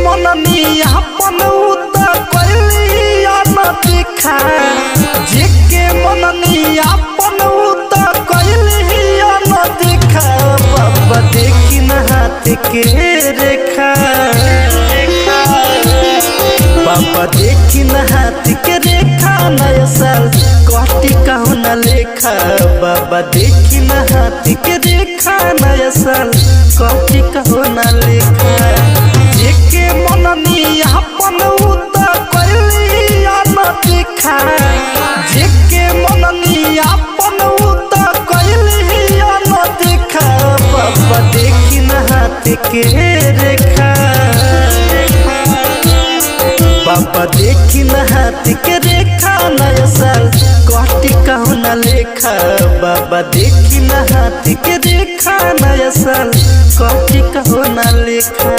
मननी अपन उता कैलिया न दिखा जेके मननी अपन उता कैलिया न दिखा बाबा देखी न हाथ के रेखा बाबा देखी न हाथ के रेखा नया साल कटी कहूँ न लेखा बाबा देखी न हाथ के रेखा नया साल कटी कहूँ न लेखा जेके मननी अपन उता कैलिया न दिखा जेके मननी अपन उता कैलिया न दिखा बाबा देखी न हाथ के रेखा बाबा देखी न हाथ के रेखा नया साल कटी कहूँ न लेखा बाबा देखी न हाथ के रेखा नया साल कटी कहूँ न लेखा।